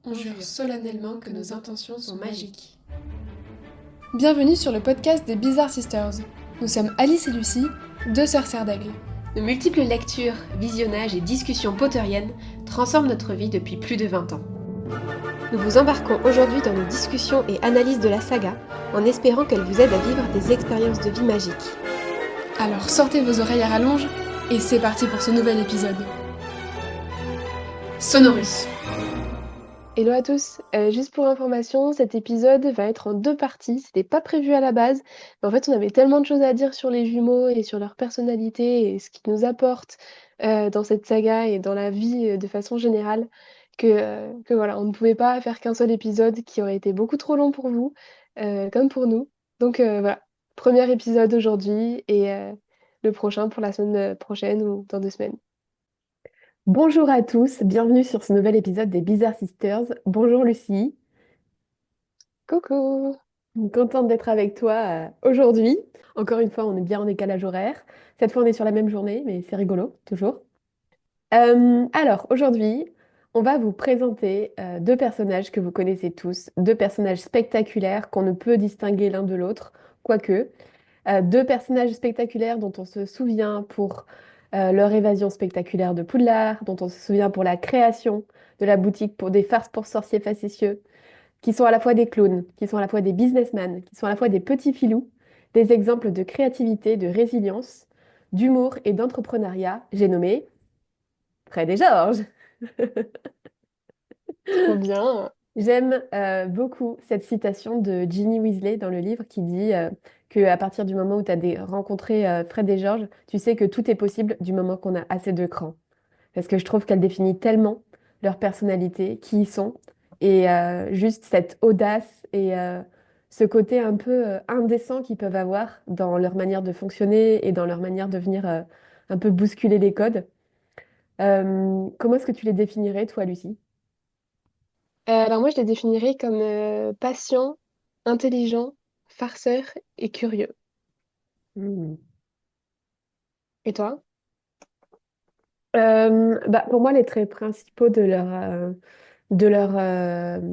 On jure solennellement que nos intentions sont magiques. Bienvenue sur le podcast des Bizarre Sisters. Nous sommes Alice et Lucie, deux sœurs serres d'aigle. De multiples lectures, visionnages et discussions potteriennes transforment notre vie depuis plus de 20 ans. Nous vous embarquons aujourd'hui dans nos discussions et analyses de la saga, en espérant qu'elle vous aide à vivre des expériences de vie magiques. Alors sortez vos oreilles à rallonge, et c'est parti pour ce nouvel épisode. Sonorus. Hello à tous, juste pour information, cet épisode va être en 2 parties. C'était pas prévu à la base, mais en fait, on avait tellement de choses à dire sur les jumeaux et sur leur personnalité et ce qu'ils nous apportent, dans cette saga et dans la vie, de façon générale que voilà, on ne pouvait pas faire qu'un seul épisode qui aurait été beaucoup trop long pour vous, comme pour nous. Donc voilà, 1er épisode aujourd'hui et le prochain pour la semaine, prochaine ou dans 2 semaines. Bonjour à tous, bienvenue sur ce nouvel épisode des Bizarre Sisters. Bonjour Lucie, Coucou! contente d'être avec toi aujourd'hui. Encore une fois, on est bien en décalage horaire. Cette fois, on est sur la même journée, mais c'est rigolo, toujours. Alors, aujourd'hui, on va vous présenter deux personnages que vous connaissez tous, deux personnages spectaculaires qu'on ne peut distinguer l'un de l'autre, quoique. Deux personnages spectaculaires dont on se souvient pour leur évasion spectaculaire de Poudlard, dont on se souvient pour la création de la boutique pour des farces pour sorciers facétieux, qui sont à la fois des clowns, qui sont à la fois des businessmen, qui sont à la fois des petits filous, des exemples de créativité, de résilience, d'humour et d'entrepreneuriat. J'ai nommé Fred et Georges. Trop bien! J'aime beaucoup cette citation de Ginny Weasley dans le livre qui dit que à partir du moment où tu as rencontré Fred et George, tu sais que tout est possible du moment qu'on a assez de cran. Parce que je trouve qu'elle définit tellement leur personnalité, qui ils sont, et juste cette audace et ce côté un peu indécent qu'ils peuvent avoir dans leur manière de fonctionner et dans leur manière de venir un peu bousculer les codes. Comment est-ce que tu les définirais, toi, Lucie? Alors moi, je les définirais comme, patients, intelligents, farceurs et curieux. Hmm. Et toi? Bah, pour moi, les traits principaux de leur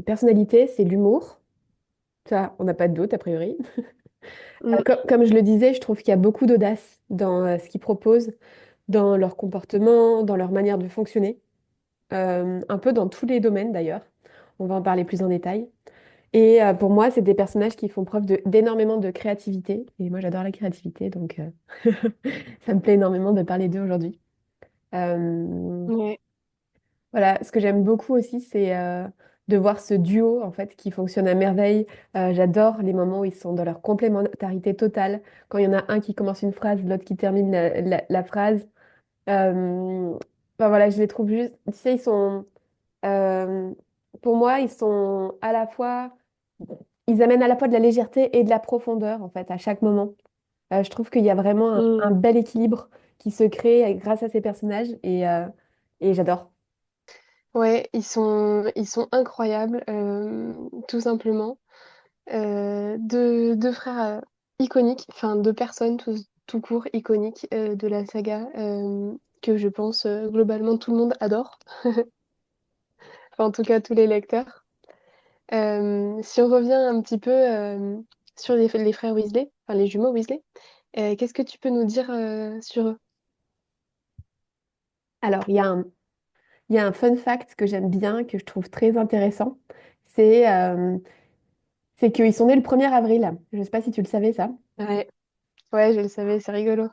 personnalité, c'est l'humour. Ça, on n'a pas de doute, a priori. Mmh, Comme je le disais, je trouve qu'il y a beaucoup d'audace dans ce qu'ils proposent, dans leur comportement, dans leur manière de fonctionner, un peu dans tous les domaines d'ailleurs. On va en parler plus en détail. Et pour moi, c'est des personnages qui font preuve d'énormément de créativité. Et moi, j'adore la créativité, donc ça me plaît énormément de parler d'eux aujourd'hui. Euh, ouais. Voilà, ce que j'aime beaucoup aussi, c'est de voir ce duo en fait qui fonctionne à merveille. J'adore les moments où ils sont dans leur complémentarité totale. Quand il y en a un qui commence une phrase, l'autre qui termine la phrase. Enfin, voilà, je les trouve juste. Tu sais, ils sont. euh, pour moi, ils sont à la fois. Ils amènent à la fois de la légèreté et de la profondeur en fait à chaque moment. Je trouve qu'il y a vraiment Mmh. un bel équilibre qui se crée grâce à ces personnages et j'adore. Ouais, ils sont incroyables, tout simplement. 2 frères, iconiques, enfin 2 personnes tout court iconiques, de la saga, que je pense, globalement tout le monde adore. Enfin, en tout cas, tous les lecteurs. Si on revient un petit peu, sur les frères Weasley, enfin les jumeaux Weasley, qu'est-ce que tu peux nous dire, sur eux? Alors, il y a un fun fact que j'aime bien, que je trouve très intéressant. C'est c'est qu'ils sont nés le 1er avril. Je ne sais pas si tu le savais, ça. Ouais, ouais, je le savais, c'est rigolo.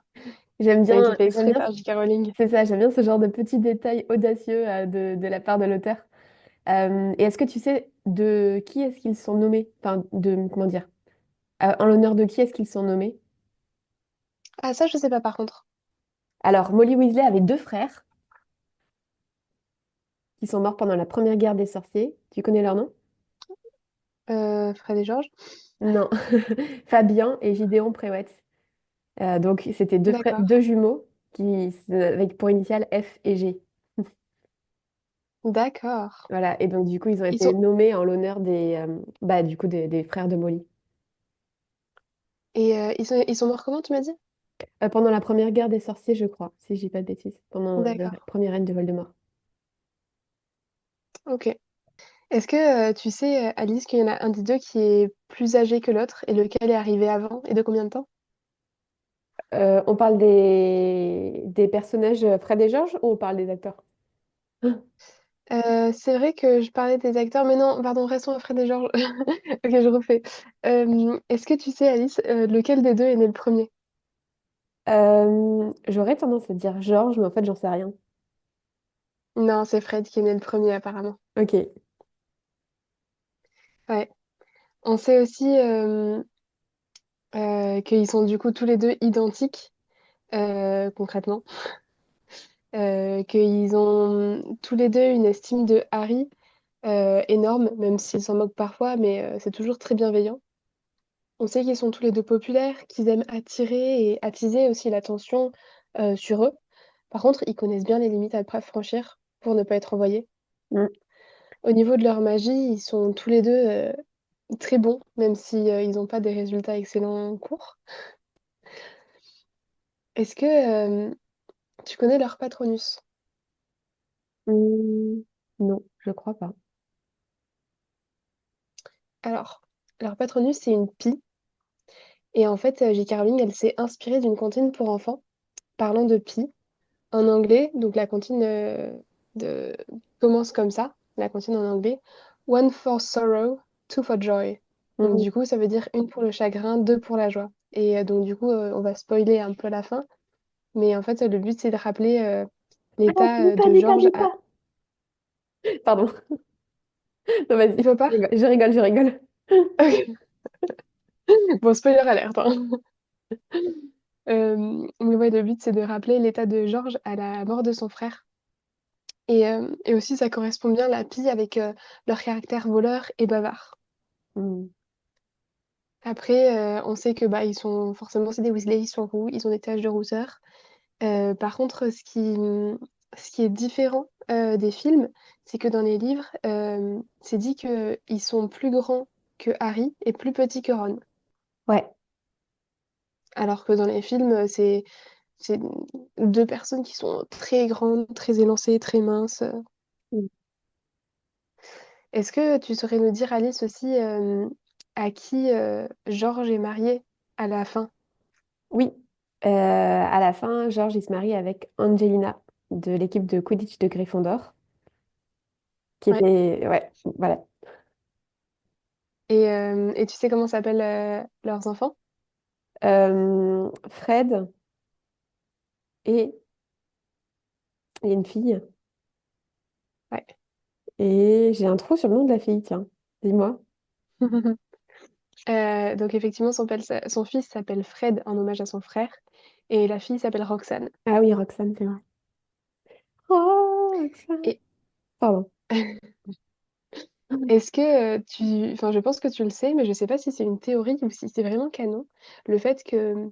Ça a été fait J'aime exprès bien, par J.K. Rowling. c'est ça, j'aime bien ce genre de petits détails audacieux de la part de l'auteur. Et est-ce que tu sais de qui est-ce qu'ils sont nommés? Enfin, comment dire? En l'honneur de qui est-ce qu'ils sont nommés? Ah ça, je sais pas par contre. Alors, Molly Weasley avait deux frères qui sont morts pendant la première guerre des sorciers. Tu connais leur nom? Fred et George? Non. Fabian et Gideon Préwet. Donc, c'était D'accord, deux jumeaux avec pour initiales F et G. d'accord. Voilà. Et donc, du coup, ils ont Ils été sont nommés en l'honneur bah, du coup, des frères de Molly. ils sont morts comment, tu m'as dit? Pendant la première guerre des sorciers, je crois, si je dis pas de bêtises. Pendant le D'accord, premier règne de Voldemort. OK. Est-ce que tu sais, Alice, qu'il y en a un des deux qui est plus âgé que l'autre et lequel est arrivé avant et de combien de temps? On parle des personnages Fred et George ou on parle des acteurs? C'est vrai que je parlais des acteurs, mais non, pardon, restons à Fred et Georges. Ok, je refais. Est-ce que tu sais, Alice, lequel des deux est né le premier? J'aurais tendance à dire George, mais en fait, j'en sais rien. Non, c'est Fred qui est né le premier, apparemment. Ok. Ouais. On sait aussi qu'ils sont du coup tous les deux identiques, concrètement. Qu'ils ont tous les deux une estime de Harry énorme, même s'ils s'en moquent parfois, mais c'est toujours très bienveillant. On sait qu'ils sont tous les deux populaires, qu'ils aiment attirer et attiser aussi l'attention sur eux. Par contre, ils connaissent bien les limites à franchir pour ne pas être envoyés. Mm. Au niveau de leur magie, ils sont tous les deux très bons, même si ils n'ont pas des résultats excellents en cours. Est-ce que tu connais leur patronus? Hmm, non, je crois pas. Alors, leur patronus, c'est une pie. Et en fait, J.K. Rowling, elle s'est inspirée d'une comptine pour enfants parlant de pie en anglais. Donc la comptine de... commence comme ça, la comptine en anglais. One for sorrow, two for joy. Donc Mhm. du coup, ça veut dire une pour le chagrin, deux pour la joie. Et donc du coup, on va spoiler un peu la fin. Mais en fait, le but, c'est de rappeler Ah, l'état dis pas, de dis pas, George dis à... pas. Pardon. Non, Il vas-y. faut pas? Je rigole, je rigole. Bon, spoiler alerte, hein. Mais ouais, le but, c'est de rappeler l'état de George à la mort de son frère. Et aussi, ça correspond bien, la pie, avec leur caractère voleur et bavard. Hmm. Après, on sait que bah, ils sont forcément, c'est des Weasley, ils sont roux, ils ont des taches de rousseur. Par contre, ce qui est différent des films, c'est que dans les livres, c'est dit qu'ils sont plus grands que Harry et plus petits que Ron. Ouais. Alors que dans les films, c'est deux personnes qui sont très grandes, très élancées, très minces. Hmm. Est-ce que tu saurais nous dire, Alice, aussi à qui George est marié à la fin? Oui. À la fin, George, il se marie avec Angelina de l'équipe de Quidditch de Gryffondor, qui Ouais. était... Ouais, voilà. Et tu sais comment s'appellent leurs enfants? Fred et il y a une fille. Ouais. Et j'ai un trou sur le nom de la fille, tiens. Dis-moi. Donc effectivement, son fils s'appelle Fred en hommage à son frère, et la fille s'appelle Roxane. Ah oui, Roxane, c'est vrai. Roxane. Et Pardon. est-ce que enfin, je pense que tu le sais, mais je sais pas si c'est une théorie ou si c'est vraiment canon, le fait que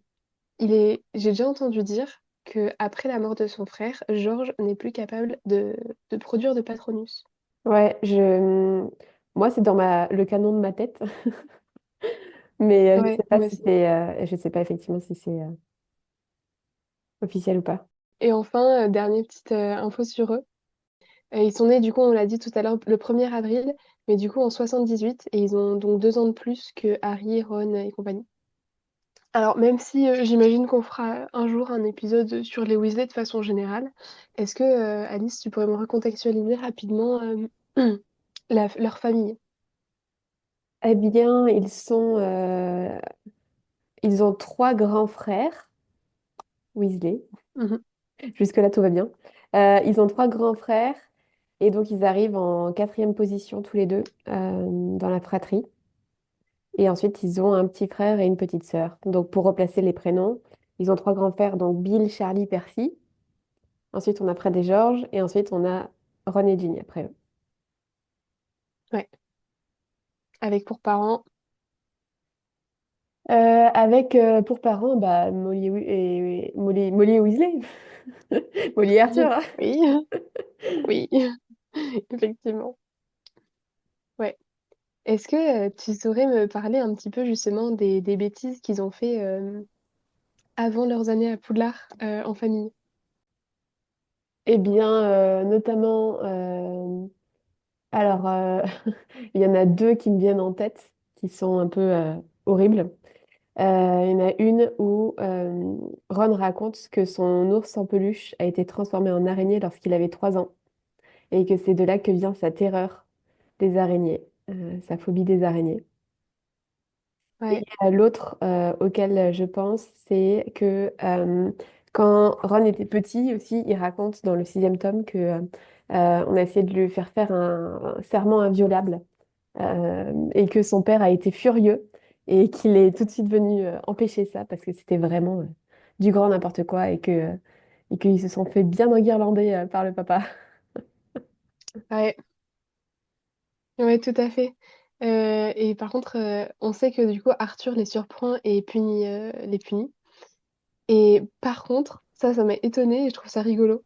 j'ai déjà entendu dire que après la mort de son frère, George n'est plus capable de produire de Patronus. Ouais, moi, c'est dans le canon de ma tête. Mais je sais Ouais, pas moi si aussi. c'est, je sais pas effectivement si c'est officiel ou pas. Et enfin, dernière petite info sur eux. Ils sont nés, du coup, on l'a dit tout à l'heure, le 1er avril, mais du coup en 78, et ils ont donc 2 ans de plus que Harry, Ron et compagnie. Alors, même si j'imagine qu'on fera un jour un épisode sur les Weasley de façon générale, est-ce que, Alice, tu pourrais me recontextualiser rapidement leur famille? Eh bien, ils ont trois grands frères, Weasley. Mhm. Jusque-là, tout va bien. Ils ont trois grands frères et donc ils arrivent en quatrième position tous les deux dans la fratrie. Et ensuite, ils ont un petit frère et une petite sœur. Donc, pour replacer les prénoms, ils ont trois grands frères, donc Bill, Charlie, Percy. Ensuite, on a Fred et George. Et ensuite, on a Ron et Ginny après eux. Ouais, avec pour parents. Avec pour parents bah, Molly et Weasley. Molly et Arthur, hein. Oui, oui, effectivement. Ouais. Est-ce que tu saurais me parler un petit peu justement des bêtises qu'ils ont fait avant leurs années à Poudlard en famille? Eh bien, notamment, Alors, il y en a deux qui me viennent en tête, qui sont un peu horribles. Il y en a une où Ron raconte que son ours en peluche a été transformé en araignée lorsqu'il avait 3 ans et que c'est de là que vient sa terreur des araignées, sa phobie des araignées. Et Ouais, l'autre auquel je pense, c'est que quand Ron était petit aussi, il raconte dans le 6e tome que on a essayé de lui faire un serment inviolable et que son père a été furieux et qu'il est tout de suite venu empêcher ça parce que c'était vraiment du grand n'importe quoi et qu'ils se sont fait bien enguirlander par le papa. ouais, ouais, tout à fait. Et par contre, on sait que du coup, Arthur les surprend et les punit. Et par contre, ça m'a étonnée et je trouve ça rigolo,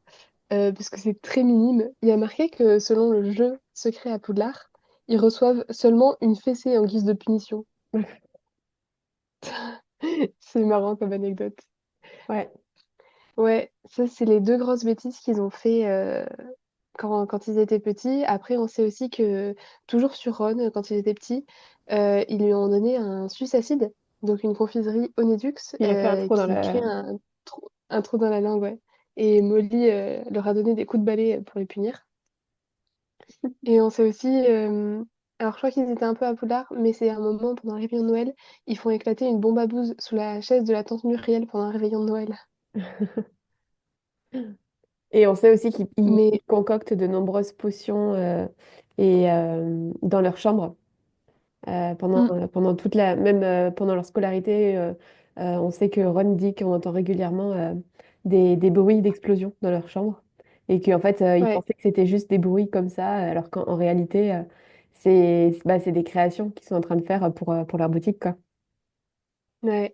parce que c'est très minime. Il y a marqué que selon le jeu secret à Poudlard, ils reçoivent seulement une fessée en guise de punition. C'est marrant comme anecdote. Ouais. Ouais, ça, c'est les deux grosses bêtises qu'ils ont fait quand ils étaient petits. Après, on sait aussi que, toujours sur Ron, quand il était petit, ils lui ont donné un sucacide, donc une confiserie Honeydew, Il a fait un trou dans qui crée la... un trou dans la langue, ouais. Et Molly leur a donné des coups de balai pour les punir. Et on sait aussi, alors je crois qu'ils étaient un peu à Poudlard, mais c'est un moment pendant le réveillon de Noël, ils font éclater une bombe à bouse sous la chaise de la tante Muriel pendant un réveillon de Noël. Et on sait aussi qu'ils Mais concoctent de nombreuses potions dans leur chambre. hmm, Pendant toute la, même pendant leur scolarité, on sait que Ron dit qu'on entend régulièrement des bruits d'explosion dans leur chambre et qu'en fait, ils ouais, pensaient que c'était juste des bruits comme ça, alors qu'en réalité, c'est des créations qu'ils sont en train de faire pour leur boutique, quoi. ouais.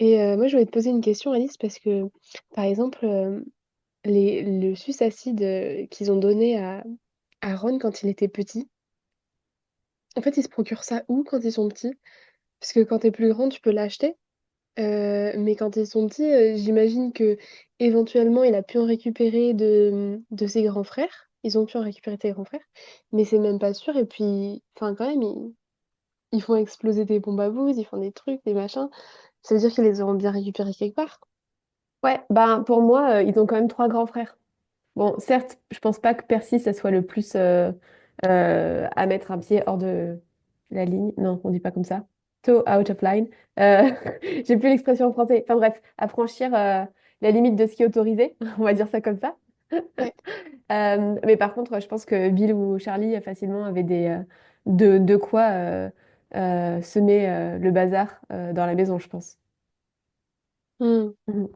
Et moi, je voulais te poser une question, Alice, parce que, par exemple, le suce acide qu'ils ont donné à Ron quand il était petit, en fait, ils se procurent ça où quand ils sont petits? Parce que quand t'es plus grand, tu peux l'acheter. Mais quand ils sont petits, j'imagine que éventuellement il a pu en récupérer de ses grands frères. Ils ont pu en récupérer de ses grands frères, mais c'est même pas sûr. Et puis, enfin, quand même, ils font exploser des bombes à bouse, ils font des trucs, des machins. Ça veut dire qu'ils les auront bien récupérés quelque part. Ouais, ben pour moi, ils ont quand même 3 grands frères. Bon, certes, je pense pas que Percy, ça soit le plus à mettre un pied hors de la ligne. Non, on dit pas comme ça. Toe out of line. Euh, j'ai plus l'expression en français. Enfin bref, à franchir la limite de ce qui est autorisé, on va dire ça comme ça. Ouais, Mais par contre, je pense que Bill ou Charlie facilement avaient de quoi semer le bazar dans la maison, je pense. hmm, Mhm.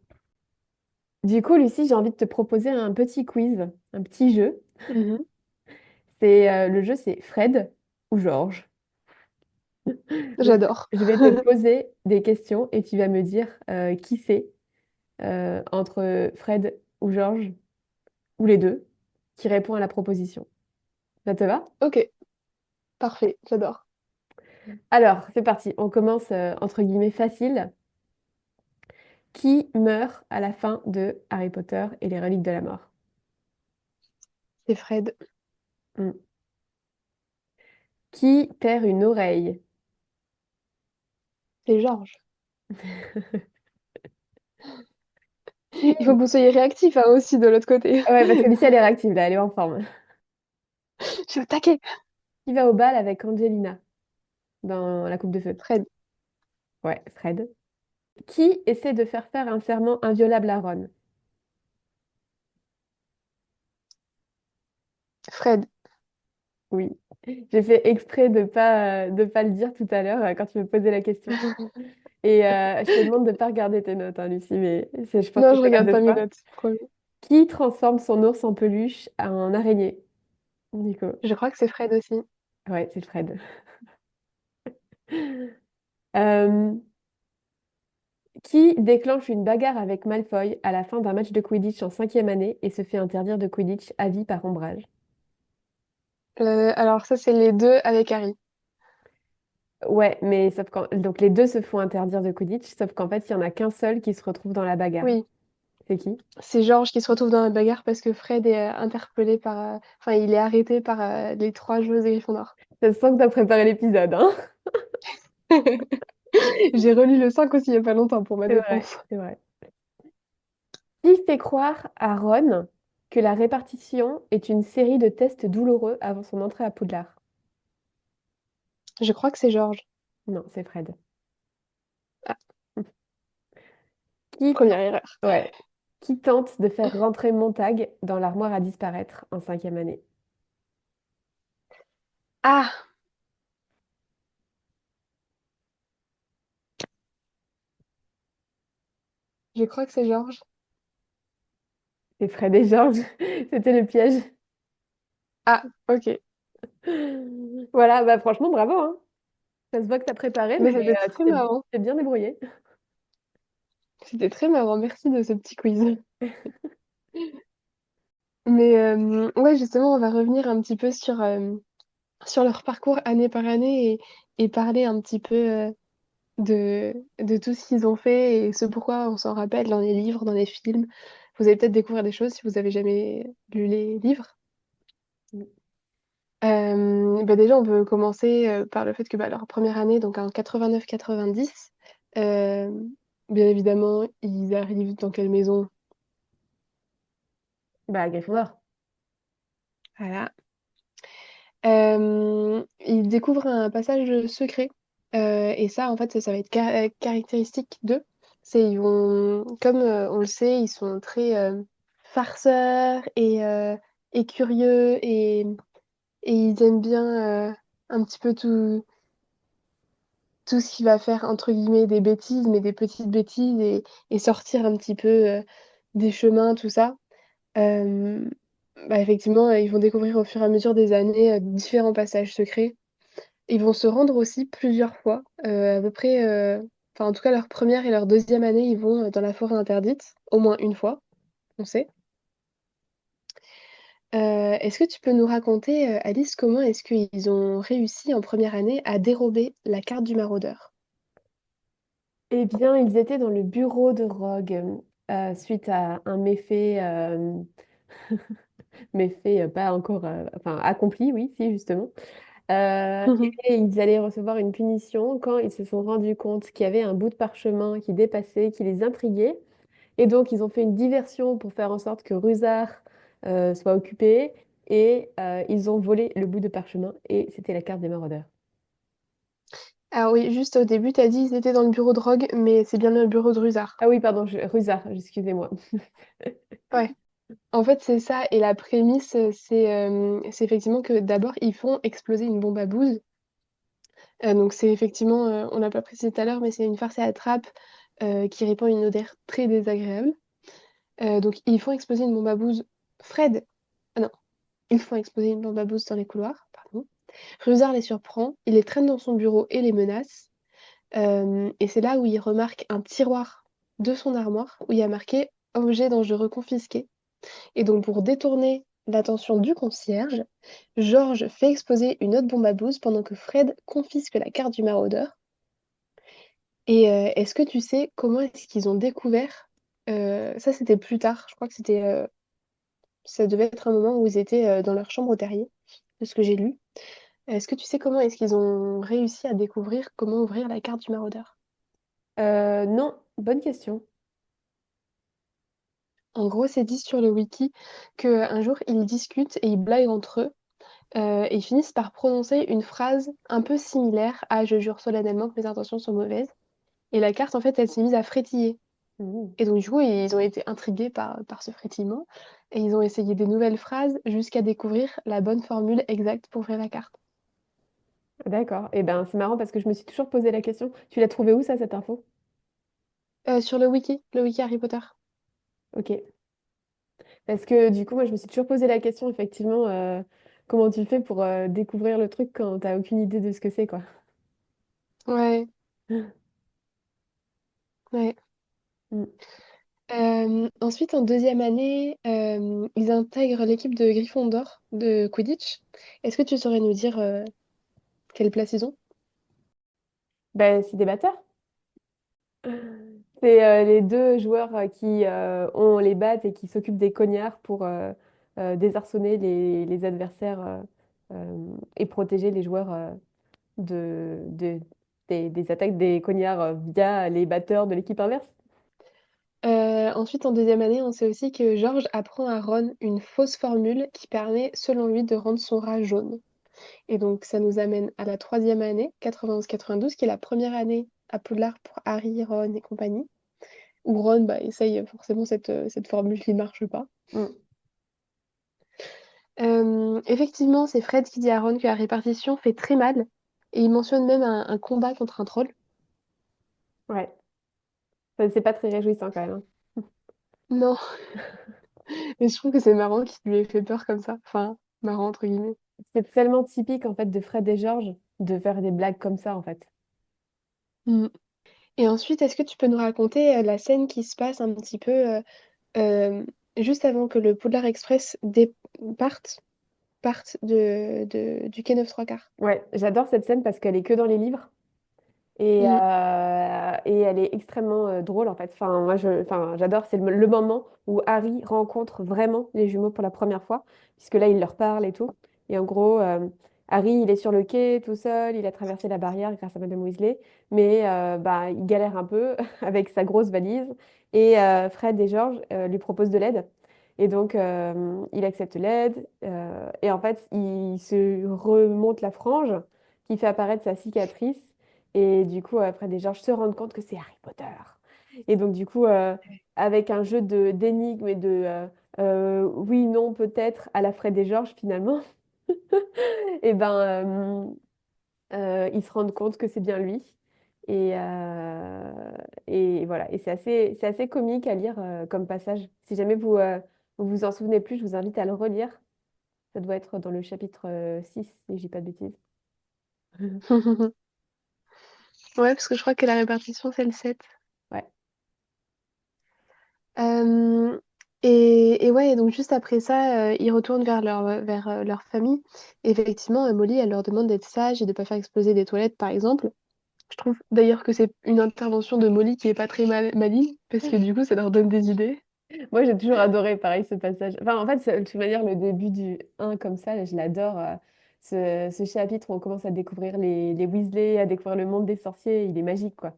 Du coup, Lucie, j'ai envie de te proposer un petit quiz, un petit jeu. mhm. Le jeu, c'est Fred ou Georges. Donc, J'adore. je vais te poser des questions et tu vas me dire qui c'est entre Fred ou Georges, ou les deux, qui répond à la proposition. Ça te va? Ok, parfait, j'adore. Alors, c'est parti. On commence entre guillemets facile. Qui meurt à la fin de Harry Potter et les reliques de la mort? C'est Fred. Hmm. Qui perd une oreille? C'est Georges. Qui... Il faut que vous soyez réactifs hein, aussi de l'autre côté. Ouais, parce que Lucie, elle est réactive, là, elle est en forme. Je suis au taquet. Qui va au bal avec Angelina dans La Coupe de Feu? Fred. Ouais, Fred. Qui essaie de faire un serment inviolable à Ron? Fred. Oui. J'ai fait exprès de pas le dire tout à l'heure quand tu me posais la question. Et je te demande de ne pas regarder tes notes, hein, Lucie, mais je pense Non, que je c'est la regarde de pas mes toi. notes, promis. Qui transforme son ours en peluche en araignée? Nico. Je crois que c'est Fred aussi. Ouais, c'est Fred. Euh, qui déclenche une bagarre avec Malfoy à la fin d'un match de Quidditch en 5e année et se fait interdire de Quidditch à vie par ombrage? Alors ça, c'est les deux avec Harry. Ouais, mais donc les deux se font interdire de Quidditch, sauf qu'en fait, il y en a qu'un seul qui se retrouve dans la bagarre. Oui, C'est qui? C'est George qui se retrouve dans la bagarre parce que Fred est interpellé par. Enfin, il est arrêté par les trois joueuses de Gryffondor. Ça se sent que t'as préparé l'épisode, hein? J'ai relu le 5 aussi il y a pas longtemps pour ma C'est vrai, défense. c'est vrai. Qui fait croire à Ron que la répartition est une série de tests douloureux avant son entrée à Poudlard? Je crois que c'est George. Non, c'est Fred. Ah, Qui, première erreur. ouais. Qui tente de faire rentrer Montag dans l'armoire à disparaître en cinquième année? Ah, je crois que c'est George. C'est Fred et George. C'était le piège. Ah, ok. Voilà, bah franchement, bravo, hein. Ça se voit que t'as préparé, Mais mais c'était tu très t'es marrant. t'es bien débrouillé. C'était très marrant. Merci de ce petit quiz. Mais ouais, justement, on va revenir un petit peu sur leur parcours année par année et parler un petit peu de tout ce qu'ils ont fait et ce pourquoi on s'en rappelle dans les livres, dans les films. Vous allez peut-être découvrir des choses si vous avez jamais lu les livres. Bah déjà, on peut commencer par le fait que bah, leur première année, donc en 89-90, euh, bien évidemment, ils arrivent dans quelle maison? Bah, Gryffondor. Voilà. Ils découvrent un passage secret. Et ça, en fait, ça va être caractéristique d'eux. C'est ils vont, comme on le sait, ils sont très farceurs et curieux et ils aiment bien un petit peu tout ce qui va faire, entre guillemets, des bêtises, mais des petites bêtises et sortir un petit peu des chemins, tout ça. Euh, Bah, effectivement, ils vont découvrir au fur et à mesure des années différents passages secrets. Ils vont se rendre aussi plusieurs fois, à peu près, enfin en tout cas leur première et leur deuxième année, ils vont dans la forêt interdite, au moins une fois, on sait. Est-ce que tu peux nous raconter, Alice, comment est-ce qu'ils ont réussi en première année à dérober la carte du maraudeur? Eh bien, ils étaient dans le bureau de Rogue suite à un méfait, méfait pas encore, enfin accompli, oui, si, justement. Et ils allaient recevoir une punition quand ils se sont rendus compte qu'il y avait un bout de parchemin qui dépassait, qui les intriguait. Et donc, ils ont fait une diversion pour faire en sorte que Rusard soit occupé. Et ils ont volé le bout de parchemin. Et c'était la carte des maraudeurs. Ah oui, juste au début, tu as dit ils étaient dans le bureau de Rogue, mais c'est bien le bureau de Rusard. Ah oui, pardon, Rusard, excusez-moi. Ouais. En fait, c'est ça. Et la prémisse, c'est effectivement que d'abord, ils font exploser une bombe à bouse. Donc c'est effectivement, on l'a pas précisé tout à l'heure, mais c'est une farce à la trappe qui répand une odeur très désagréable. Donc ils font exploser une bombe à bouse. Fred, ah non, ils font exploser une bombe à bouse dans les couloirs, pardon. Rusard les surprend, il les traîne dans son bureau et les menace. Et c'est là où il remarque un tiroir de son armoire où il y a marqué objet dangereux confisqué. Et donc pour détourner l'attention du concierge, Georges fait exploser une autre bombe à bouse pendant que Fred confisque la carte du maraudeur. Et est-ce que tu sais comment est-ce qu'ils ont découvert ça c'était plus tard, je crois que ça devait être un moment où ils étaient dans leur chambre au terrier, de ce que j'ai lu. Est-ce que tu sais comment est-ce qu'ils ont réussi à découvrir comment ouvrir la carte du maraudeur? Non, bonne question. En gros, c'est dit sur le wiki qu'un jour ils discutent et ils blaguent entre eux et ils finissent par prononcer une phrase un peu similaire à «Je jure solennellement que mes intentions sont mauvaises» et la carte en fait elle s'est mise à frétiller. Mhm. Et donc, du coup, ils ont été intrigués par ce frétillement et ils ont essayé des nouvelles phrases jusqu'à découvrir la bonne formule exacte pour ouvrir la carte. D'accord. Et ben, c'est marrant parce que je me suis toujours posé la question. Tu l'as trouvé où, ça, cette info? Sur le wiki Harry Potter. Ok. Parce que du coup, moi, je me suis toujours posé la question, effectivement, comment tu fais pour découvrir le truc quand t'as aucune idée de ce que c'est, quoi. Ouais, ouais. Mm. Ensuite, en deuxième année, ils intègrent l'équipe de Gryffondor de Quidditch. Est-ce que tu saurais nous dire quelle place ils ont? Ben, c'est des bâtards. C'est les deux joueurs qui ont les battes et qui s'occupent des cognards pour désarçonner les adversaires et protéger les joueurs des attaques des cognards via les batteurs de l'équipe inverse. Ensuite, en deuxième année, on sait aussi que George apprend à Ron une fausse formule qui permet, selon lui, de rendre son rat jaune. Et donc, ça nous amène à la troisième année, 91-92, qui est la première année à Poudlard pour Harry, Ron et compagnie, où Ron bah, essaye forcément cette formule qui marche pas. Mm. Effectivement, c'est Fred qui dit à Ron que la répartition fait très mal, et il mentionne même un combat contre un troll. Ouais, c'est pas très réjouissant quand même, hein. Non, mais je trouve que c'est marrant qu'il lui ait fait peur comme ça. Enfin, marrant entre guillemets. C'est tellement typique en fait de Fred et George de faire des blagues comme ça en fait. Mm. Et ensuite, est-ce que tu peux nous raconter la scène qui se passe un petit peu euh, juste avant que le Poudlard Express parte, parte du quai 9 trois quarts? Ouais, j'adore cette scène parce qu'elle est que dans les livres. Mm. Et elle est extrêmement drôle en fait. Enfin, enfin, j'adore, c'est le moment où Harry rencontre vraiment les jumeaux pour la première fois, puisque là, il leur parle et tout. Et en gros, Harry, il est sur le quai tout seul, il a traversé la barrière grâce à Madame Weasley, mais bah, il galère un peu avec sa grosse valise. Et Fred et George lui proposent de l'aide. Et donc, il accepte l'aide. Et en fait, il se remonte la frange qui fait apparaître sa cicatrice. Et du coup, après, des gens se rendent compte que c'est Harry Potter. Et donc, du coup, avec un jeu d'énigmes et de oui, non, peut-être, à la Fred et Georges, finalement, et ben, ils se rendent compte que c'est bien lui. Et, et voilà. Et c'est assez comique à lire comme passage. Si jamais vous vous en souvenez plus, je vous invite à le relire. Ça doit être dans le chapitre 6, si je dis pas de bêtises. Ouais, parce que je crois que la répartition, c'est le 7. Ouais. Euh, et ouais, donc juste après ça, ils retournent vers leur famille. Et effectivement, Molly, elle leur demande d'être sage et de ne pas faire exploser des toilettes, par exemple. Je trouve d'ailleurs que c'est une intervention de Molly qui est pas très maligne, parce que du coup, ça leur donne des idées. Moi, j'ai toujours adoré, pareil, ce passage. Enfin, en fait, de toute manière, le début du un comme ça, je l'adore. Ce chapitre où on commence à découvrir les Weasley, à découvrir le monde des sorciers, il est magique, quoi.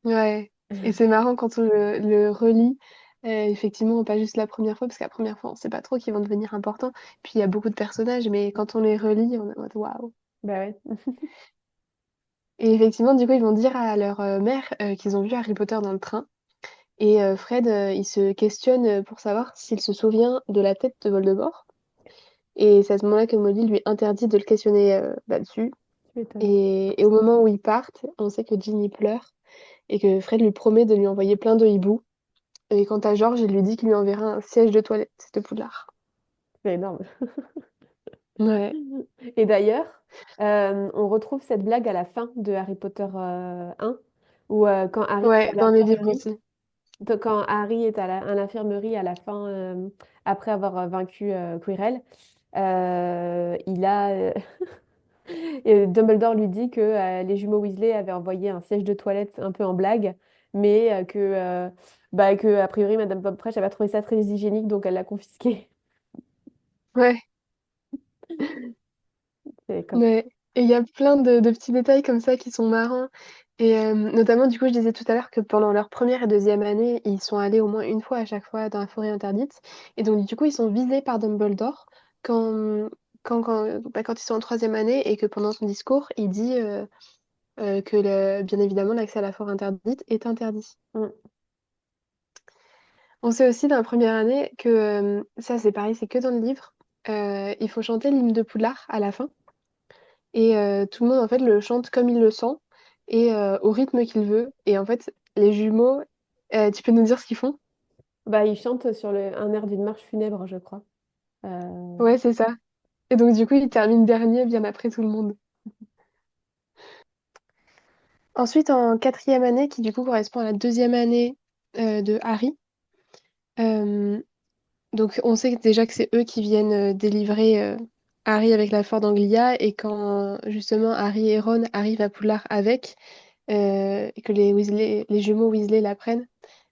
Ouais, et c'est marrant quand on le relit, effectivement, pas juste la première fois, parce qu'à la première fois, on sait pas trop qu'ils vont devenir importants. Puis il y a beaucoup de personnages, mais quand on les relit, on est en mode waouh. Bah ouais. Et effectivement, du coup, ils vont dire à leur mère qu'ils ont vu Harry Potter dans le train. Et Fred, il se questionne pour savoir s'il se souvient de la tête de Voldemort. Et c'est à ce moment-là que Molly lui interdit de le questionner là-dessus. Tu m'étonnes. Et au moment où ils partent, on sait que Ginny pleure et que Fred lui promet de lui envoyer plein de hiboux. Et quant à Georges, il lui dit qu'il lui enverra un siège de toilette de Poudlard. C'est énorme. Ouais, Et d'ailleurs, on retrouve cette blague à la fin de Harry Potter 1, où quand Harry est ouais, à dans les livres l'infirmerie, aussi. quand Harry est à l'infirmerie à la fin, après avoir vaincu Quirrell, il a et Dumbledore lui dit que les jumeaux Weasley avaient envoyé un siège de toilette un peu en blague, mais bah, que a priori Madame Pomfrey n'a pas trouvé ça très hygiénique, donc elle l'a confisqué. Ouais, C'est comme... ouais. Et il y a plein de petits détails comme ça qui sont marrants. Et notamment, du coup, je disais tout à l'heure que pendant leur première et deuxième année, ils sont allés au moins une fois à chaque fois dans la forêt interdite. Et donc, du coup, ils sont visés par Dumbledore quand, quand ils sont en troisième année et que pendant son discours, il dit que, bien évidemment, l'accès à la forêt interdite est interdit. Mm. On sait aussi dans la première année que, ça c'est pareil, c'est que dans le livre, il faut chanter l'hymne de Poudlard à la fin. Et tout le monde en fait le chante comme il le sent et au rythme qu'il veut. Et en fait, les jumeaux, tu peux nous dire ce qu'ils font? Bah, il chante sur un air d'une marche funèbre, je crois. Euh, Ouais, c'est ça. Et donc du coup, il termine dernier bien après tout le monde. Ensuite, en quatrième année, qui du coup correspond à la deuxième année de Harry, euh, donc on sait déjà que c'est eux qui viennent délivrer Harry avec la Ford Anglia et quand justement Harry et Ron arrivent à Poudlard avec, et que les jumeaux Weasley l'apprennent,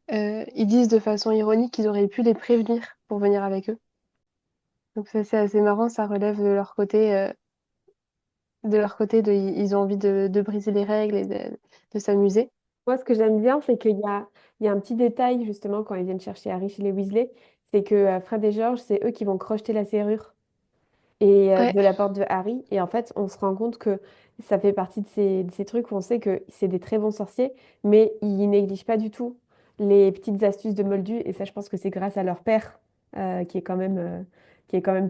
ils disent de façon ironique qu'ils auraient pu les prévenir pour venir avec eux. Donc ça, c'est assez marrant, ça relève ils ont envie de briser les règles et de s'amuser. Moi, ce que j'aime bien, c'est qu'il y a un petit détail, justement, quand ils viennent chercher Harry chez les Weasley, c'est que Fred et George, c'est eux qui vont crocheter la serrure Ouais. de la porte de Harry. Et en fait, on se rend compte que ça fait partie de ces trucs où on sait que c'est des très bons sorciers, mais ils négligent pas du tout les petites astuces de Moldus. Et ça, je pense que c'est grâce à leur père, qui est quand même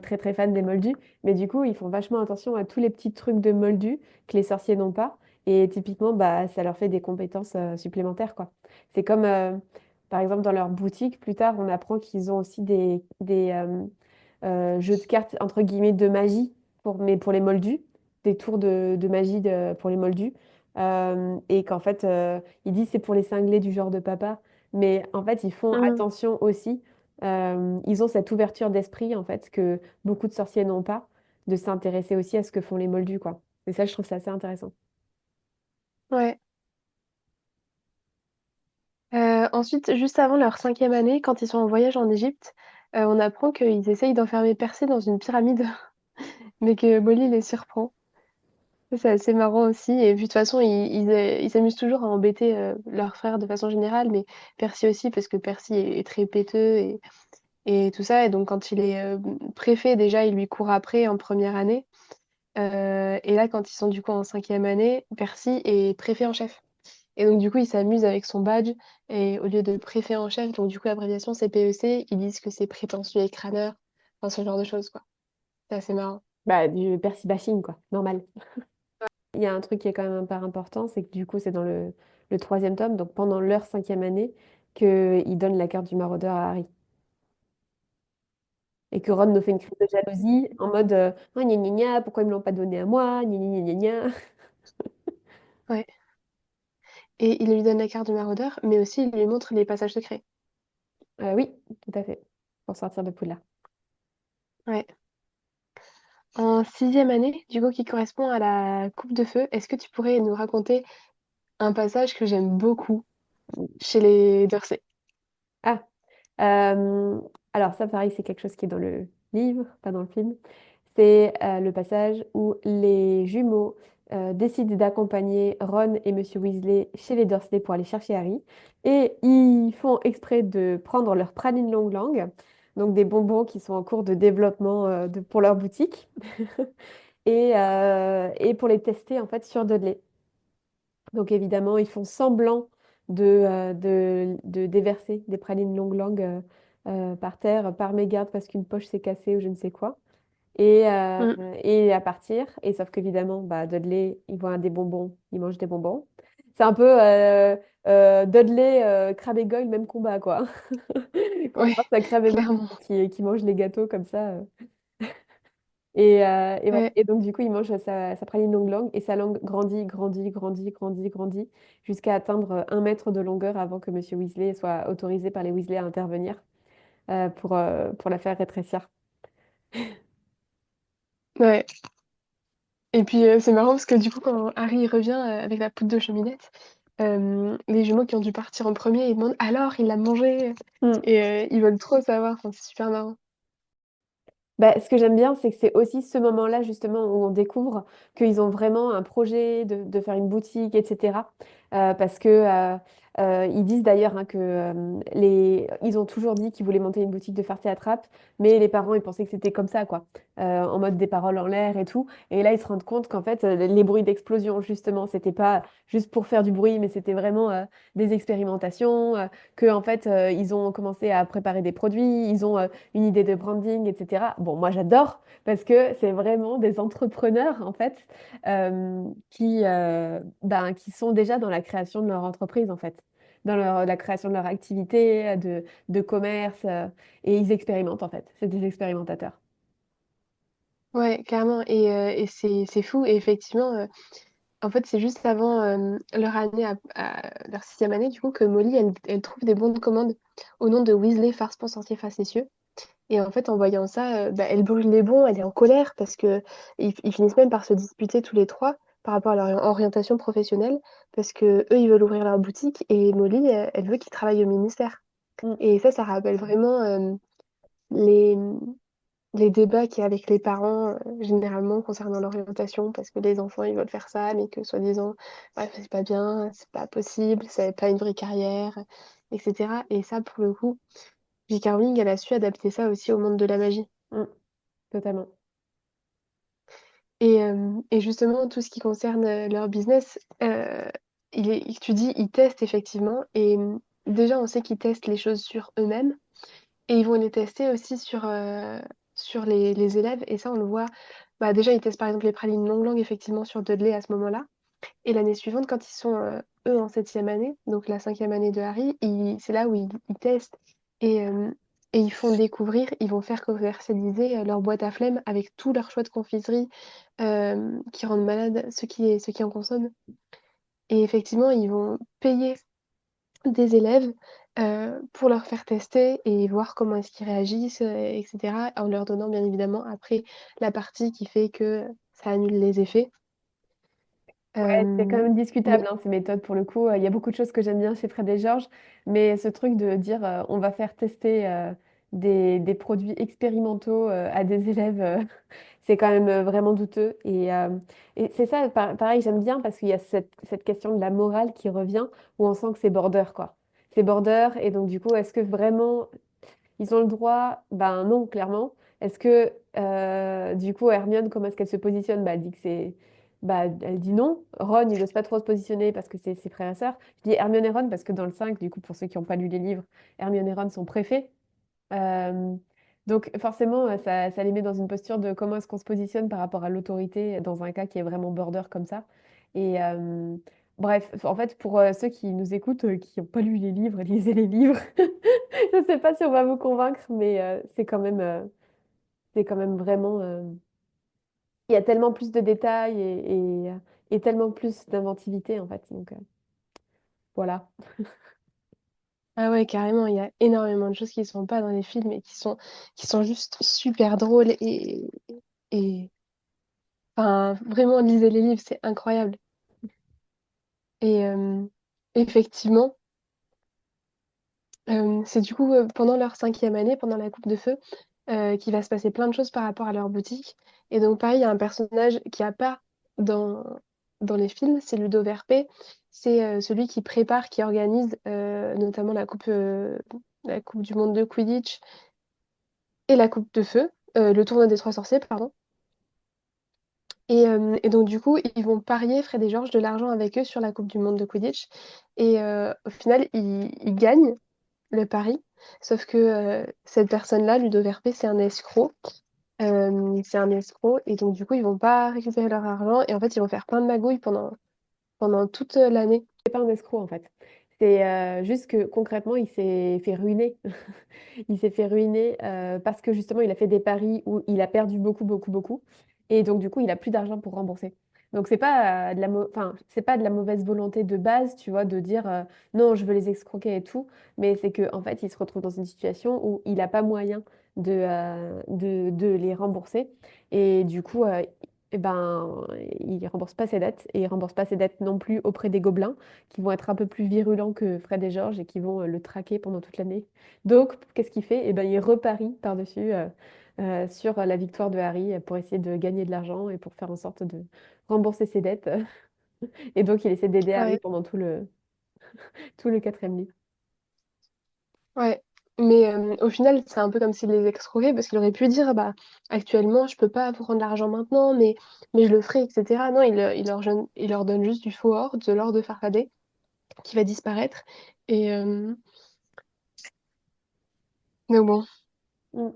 très très fan des Moldus. Mais du coup, ils font vachement attention à tous les petits trucs de Moldus que les sorciers n'ont pas. Et typiquement, bah, ça leur fait des compétences supplémentaires, quoi. C'est comme, par exemple, dans leur boutique, plus tard, on apprend qu'ils ont aussi des jeux de cartes, entre guillemets, de magie, mais pour les moldus, des tours de magie pour les moldus. Et qu'en fait, il dit c'est pour les cinglés du genre de papa. Mais en fait, ils font Mm. attention aussi. Ils ont cette ouverture d'esprit, en fait, que beaucoup de sorciers n'ont pas, de s'intéresser aussi à ce que font les moldus, quoi. Et ça, je trouve ça assez intéressant. Ouais. Ensuite, juste avant leur 5e année, quand ils sont en voyage en Égypte, on apprend qu'ils essayent d'enfermer Percy dans une pyramide, mais que Molly les surprend. Ça, c'est assez marrant aussi. Et puis de toute façon, ils s'amusent toujours à embêter leur frère de façon générale, mais Percy aussi, parce que Percy est très péteux et tout ça. Et donc quand il est préfet, déjà, il lui court après en première année. Et là, quand ils sont du coup en 5e année, Percy est préfet en chef. Et donc, du coup, il s'amuse avec son badge. Et au lieu de préfet en chef, donc du coup, l'abréviation, c'est PEC, ils disent que c'est prétentieux et crâneur. Enfin, ce genre de choses, quoi. C'est assez marrant. Bah, du Percy bashing, quoi, normal. Il y a un truc qui est quand même hyper important, c'est que du coup, c'est dans le troisième tome, donc pendant leur 5e année, qu'ils donnent la carte du maraudeur à Harry. Et que Ron nous fait une crise de jalousie en mode oh, gna gna gna, pourquoi ils me l'ont pas donné à moi? Gna gna gna gna gna. Ouais. Et il lui donne la carte du maraudeur, mais aussi il lui montre les passages secrets. Oui, tout à fait. Pour sortir de Poudlard. Ouais. En 6e année, du coup, qui correspond à la coupe de feu, est-ce que tu pourrais nous raconter un passage que j'aime beaucoup chez les Dursley? Ah, euh, alors ça, pareil, c'est quelque chose qui est dans le livre, pas dans le film. C'est le passage où les jumeaux décident d'accompagner Ron et Monsieur Weasley chez les Dursley pour aller chercher Harry. Et ils font exprès de prendre leur praline longue langue, donc des bonbons qui sont en cours de développement pour leur boutique, et pour les tester en fait sur Dudley. Donc évidemment, ils font semblant de déverser des pralines longue langue par terre, par mégarde parce qu'une poche s'est cassée ou je ne sais quoi. Et, euh, Mm. et à partir, et sauf qu'évidemment, bah, Dudley, il voit des bonbons, il mange des bonbons. C'est un peu Dudley, Crabbe et Goyle, même combat, quoi. Quand on Ouais, pense à Crabbe et Goyle clairement. qui mange les gâteaux comme ça. Et voilà. Ouais, Et donc, du coup, il mange sa praline longue langue et sa langue grandit, grandit, grandit, grandit, grandit, jusqu'à atteindre 1 mètre de longueur avant que Monsieur Weasley soit autorisé par les Weasley à intervenir pour la faire rétrécir. ouais. Et puis c'est marrant parce que du coup, quand Harry revient avec la poudre de cheminette, les jumeaux qui ont dû partir en premier, ils demandent alors, il l'a mangé? Hmm. Et ils veulent trop savoir, enfin, c'est super marrant. Bah, ce que j'aime bien, c'est que c'est aussi ce moment-là, justement, où on découvre qu'ils ont vraiment un projet de faire une boutique, etc. Parce que ils disent d'ailleurs hein, que ils ont toujours dit qu'ils voulaient monter une boutique de farce et attrape, mais les parents, ils pensaient que c'était comme ça, quoi, en mode des paroles en l'air et tout. Et là, ils se rendent compte qu'en fait, les bruits d'explosion, justement, c'était pas juste pour faire du bruit, mais c'était vraiment des expérimentations, que en fait, ils ont commencé à préparer des produits, ils ont une idée de branding, etc. Bon, moi j'adore parce que c'est vraiment des entrepreneurs en fait qui sont déjà dans la création de leur entreprise en fait, dans la création de leur activité, de commerce et ils expérimentent en fait. C'est des expérimentateurs. Ouais, clairement. Et c'est fou. Et effectivement, en fait, c'est juste avant leur année, leur 6e année, du coup, que Molly, elle trouve des bons de commande au nom de Weasley, farce sorcier facétieux. Et en fait, en voyant ça, bah, elle brûle les bons, elle est en colère parce que ils finissent même par se disputer tous les trois. par rapport à leur orientation professionnelle, parce que eux, ils veulent ouvrir leur boutique et Molly, elle veut qu'ils travaillent au ministère. Mm. Et ça rappelle vraiment les, les débats qu'il y a avec les parents, généralement concernant l'orientation, parce que les enfants, ils veulent faire ça, mais que soi-disant, ouais, c'est pas bien, c'est pas possible, c'est pas une vraie carrière, etc. Et ça, pour le coup, J.K. Rowling, elle a su adapter ça aussi au monde de la magie. Mm. Totalement. Et justement, tout ce qui concerne leur business, tu dis, ils testent effectivement. Et déjà, on sait qu'ils testent les choses sur eux-mêmes. Et ils vont les tester aussi sur les élèves. Et ça, on le voit. Bah, déjà, ils testent par exemple les pralines longue langue effectivement sur Dudley à ce moment-là. Et l'année suivante, quand ils sont eux en septième année, donc la cinquième année de Harry, c'est là où ils testent et, euh, et ils font découvrir, ils vont faire commercialiser leur boîte à flemme avec tous leurs choix de confiserie qui rendent malades ceux qui en consomment. Et effectivement, ils vont payer des élèves pour leur faire tester et voir comment est-ce qu'ils réagissent, etc. En leur donnant bien évidemment après la partie qui fait que ça annule les effets. Ouais, c'est quand Euh, même mais discutable, hein, ces méthodes pour le coup. Il y a beaucoup de choses que j'aime bien chez Fred et Georges, mais ce truc de dire on va faire tester des produits expérimentaux à des élèves, c'est quand même vraiment douteux. Et c'est ça, pareil, j'aime bien parce qu'il y a cette question de la morale qui revient, où on sent que c'est border, quoi. C'est border, et donc du coup, est-ce que vraiment ils ont le droit? Ben non, clairement. Est-ce que, du coup, Hermione, comment est-ce qu'elle se positionne? Bah, elle dit que c'est... Bah, elle dit non. Ron, il n'ose pas trop se positionner parce que c'est ses frères et sœurs. Je dis Hermione et Ron parce que dans le 5, du coup, pour ceux qui n'ont pas lu les livres, Hermione et Ron sont préfets. Euh, donc forcément, ça les met dans une posture de comment est-ce qu'on se positionne par rapport à l'autorité dans un cas qui est vraiment border comme ça. Et bref, en fait, pour ceux qui nous écoutent, qui n'ont pas lu les livres, lisez les livres. Je ne sais pas si on va vous convaincre, mais c'est quand même vraiment... il y a tellement plus de détails et tellement plus d'inventivité, en fait. Donc voilà. Ah ouais, carrément, il y a énormément de choses qui ne sont pas dans les films et qui sont juste super drôles et enfin, vraiment, lisez les livres, c'est incroyable. Et effectivement, c'est du coup pendant leur cinquième année, pendant la Coupe de Feu, qu'il va se passer plein de choses par rapport à leur boutique. Et donc, pareil, il y a un personnage qui a pas dans, dans les films, c'est Ludo Verpé. C'est celui qui prépare, qui organise notamment la coupe du monde de Quidditch et la coupe de feu, le tournoi des trois sorciers, pardon. Et donc, du coup, ils vont parier, Fred et Georges, de l'argent avec eux sur la coupe du monde de Quidditch. Et au final, ils gagnent le pari. Sauf que cette personne-là, Ludo Verpé, c'est un escroc. C'est un escroc. Et donc, du coup, ils vont pas récupérer leur argent. Et en fait, ils vont faire plein de magouilles pendant toute l'année. C'est pas un escroc, en fait. C'est juste que concrètement, il s'est fait ruiner. Il s'est fait ruiner parce que justement, il a fait des paris où il a perdu beaucoup, beaucoup, beaucoup. Et donc, du coup, il a plus d'argent pour rembourser. Donc, c'est pas enfin, c'est pas de la mauvaise volonté de base, tu vois, de dire non, je veux les escroquer et tout. Mais c'est que en fait, il se retrouve dans une situation où il n'a pas moyen de les rembourser. Et du coup, eh ben, il rembourse pas ses dettes. Et il rembourse pas ses dettes non plus auprès des gobelins, qui vont être un peu plus virulents que Fred et George et qui vont le traquer pendant toute l'année. Donc, qu'est-ce qu'il fait? Eh ben, il reparie par-dessus sur la victoire de Harry pour essayer de gagner de l'argent et pour faire en sorte de rembourser ses dettes. Et donc, il essaie d'aider Harry Ouais, pendant tout le quatrième livre. ouais. Mais au final, c'est un peu comme s'il les escroquait parce qu'il aurait pu dire, bah, actuellement, je peux pas vous rendre l'argent maintenant, mais je le ferai, etc. Non, il leur donne juste du faux or, de l'or de Farfadet, qui va disparaître. Et donc bon. Mm.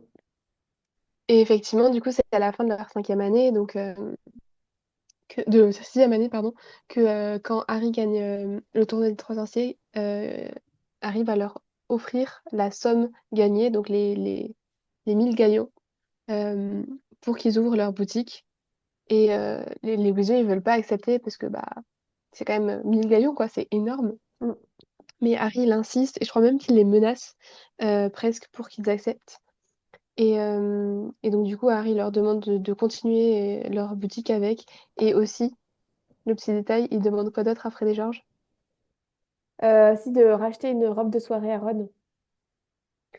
Et effectivement, du coup, c'est à la fin de leur cinquième année, donc de sa sixième année, pardon, que quand Harry gagne le tournoi des trois sorciers, Harry va leur offrir la somme gagnée, donc les 1000 gaillons, euh, pour qu'ils ouvrent leur boutique. Et les Weasley, ils veulent pas accepter parce que bah, c'est quand même 1000 gaillons, quoi, c'est énorme. Mm. Mais Harry, il insiste, et je crois même qu'il les menace presque pour qu'ils acceptent. Et donc, du coup, Harry leur demande de continuer leur boutique avec, et aussi Le petit détail, il demande quoi d'autre à Fred et George? Si de racheter une robe de soirée à Ron.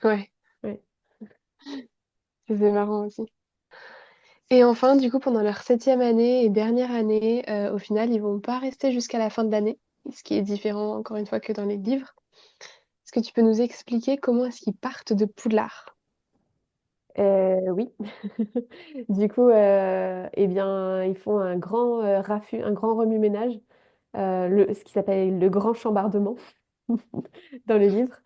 Ouais, Ouais. c'était marrant aussi. Et enfin, du coup, pendant leur 7e année et dernière année, au final, ils vont pas rester jusqu'à la fin de l'année, ce qui est différent, encore une fois, que dans les livres. Est-ce que tu peux nous expliquer comment est-ce qu'ils partent de Poudlard? Oui. Du coup, eh bien, ils font un grand un grand remue-ménage, ce qui s'appelle le grand chambardement dans le livre.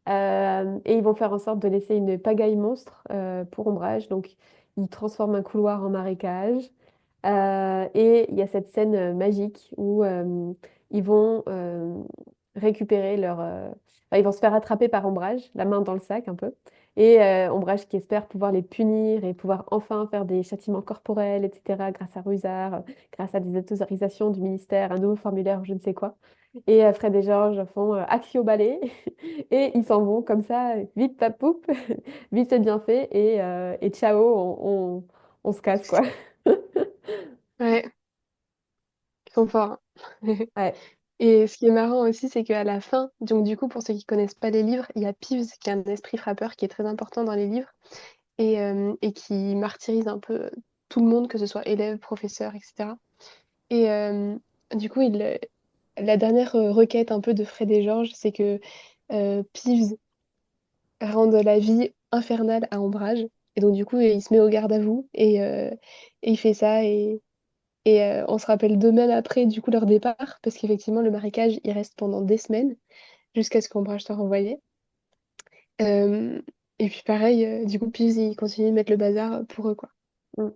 Et ils vont faire en sorte de laisser une pagaille monstre pour Ombrage. Donc, ils transforment un couloir en marécage. Et il y a cette scène magique où ils vont récupérer enfin, ils vont se faire attraper par Ombrage, la main dans le sac un peu. Et Ombrage qui espère pouvoir les punir et pouvoir enfin faire des châtiments corporels, etc., grâce à Rusard, grâce à des autorisations du ministère, un nouveau formulaire, je ne sais quoi. Et Fred et George font Axio balai et ils s'en vont comme ça, vite papoup, vite c'est bien fait et ciao, on se casse quoi. Ouais, ils sont forts, hein. Ouais. Et ce qui est marrant aussi, c'est qu'à la fin, donc du coup, pour ceux qui connaissent pas les livres, il y a Peeves qui est un esprit frappeur qui est très important dans les livres et qui martyrise un peu tout le monde, que ce soit élèves, professeurs, etc. Et du coup, la dernière requête un peu de Fred et George, c'est que Peeves rende la vie infernale à Ombrage. Et donc du coup, il se met au garde à vous et il fait ça et on se rappelle d'eux-mêmes après du coup leur départ parce qu'effectivement le marécage il reste pendant des semaines jusqu'à ce qu'Ombrage soit renvoyé. Euh, et puis pareil, du coup Peeves il continue de mettre le bazar pour eux quoi. Mm.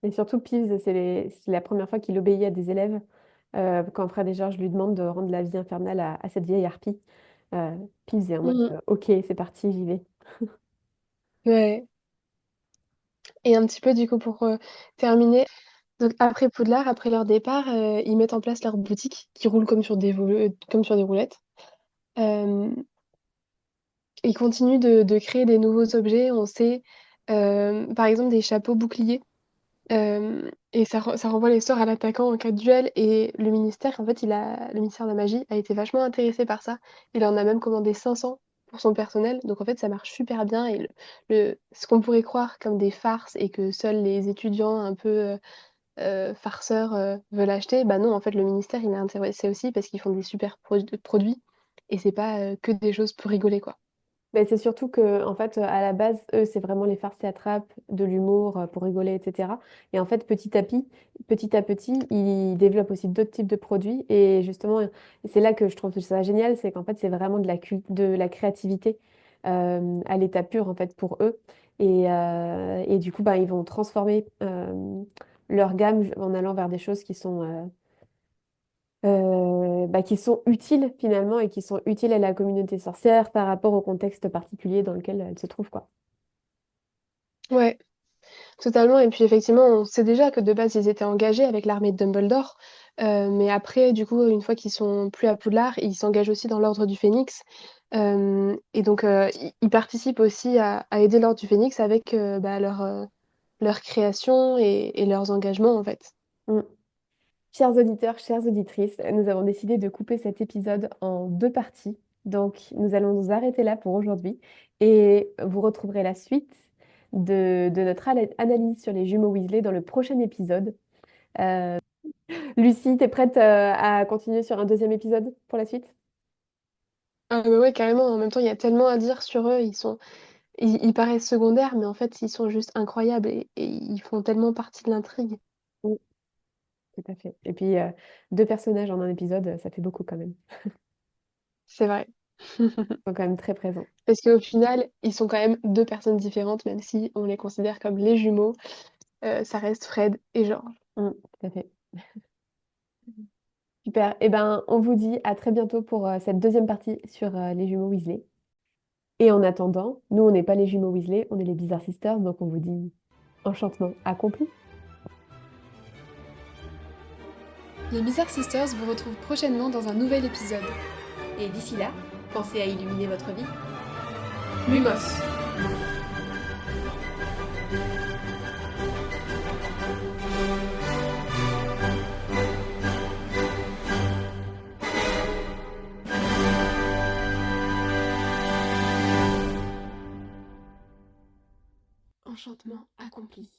Et surtout, Peeves, c'est la première fois qu'il obéit à des élèves quand Fred et George lui demandent de rendre la vie infernale à cette vieille harpie. Euh, Peeves est en mode Mhm. OK, c'est parti, j'y vais. Ouais. Et un petit peu du coup pour terminer, donc après Poudlard, après leur départ, ils mettent en place leur boutique qui roule comme sur comme sur des roulettes. Euh, ils continuent de créer des nouveaux objets. On sait, par exemple, des chapeaux boucliers. Et ça renvoie les sorts à l'attaquant en cas de duel. Et le ministère, en fait, le ministère de la magie a été vachement intéressé par ça. Il en a même commandé 500 pour son personnel. Donc en fait, ça marche super bien. Et ce qu'on pourrait croire comme des farces et que seuls les étudiants un peu farceurs veulent acheter, bah non, en fait, le ministère, il est intéressé aussi parce qu'ils font des super produits. Et c'est pas que des choses pour rigoler, quoi. Mais c'est surtout que, en fait, à la base, eux, c'est vraiment les farces et attrapes, de l'humour pour rigoler, etc. Et en fait, petit à petit, ils développent aussi d'autres types de produits. Et justement, c'est là que je trouve ça génial, c'est qu'en fait, c'est vraiment de la créativité à l'état pur, en fait, pour eux. Et du coup, bah, ils vont transformer leur gamme en allant vers des choses qui sont utiles finalement et qui sont utiles à la communauté sorcière par rapport au contexte particulier dans lequel elle se trouve, quoi. Ouais, totalement. Et puis effectivement, on sait déjà que de base, ils étaient engagés avec l'armée de Dumbledore. Mais après, du coup, une fois qu'ils sont plus à Poudlard, ils s'engagent aussi dans l'Ordre du Phénix. Et donc, ils participent aussi à aider l'Ordre du Phénix avec bah, leur création et leurs engagements, en fait. Mm. Chers auditeurs, chères auditrices, nous avons décidé de couper cet épisode en deux parties. Donc, nous allons nous arrêter là pour aujourd'hui et vous retrouverez la suite de notre analyse sur les jumeaux Weasley dans le prochain épisode. Euh, Lucie, t'es prête à continuer sur un deuxième épisode pour la suite? Ah, mais ouais, carrément. En même temps, il y a tellement à dire sur eux. Ils paraissent secondaires, mais en fait, ils sont juste incroyables et ils font tellement partie de l'intrigue. Mm, tout à fait. Et puis, deux personnages en un épisode, ça fait beaucoup quand même. C'est vrai. Ils sont quand même très présents. Parce qu'au final, ils sont quand même deux personnes différentes, même si on les considère comme les jumeaux. Ça reste Fred et George. Tout à fait. Super. Eh ben, on vous dit à très bientôt pour cette deuxième partie sur les jumeaux Weasley. Et en attendant, nous, on n'est pas les jumeaux Weasley, on est les Bizarre Sisters, donc on vous dit enchantement accompli. Les Bizarre Sisters vous retrouvent prochainement dans un nouvel épisode. Et d'ici là, pensez à illuminer votre vie. Lumos. consentement accompli.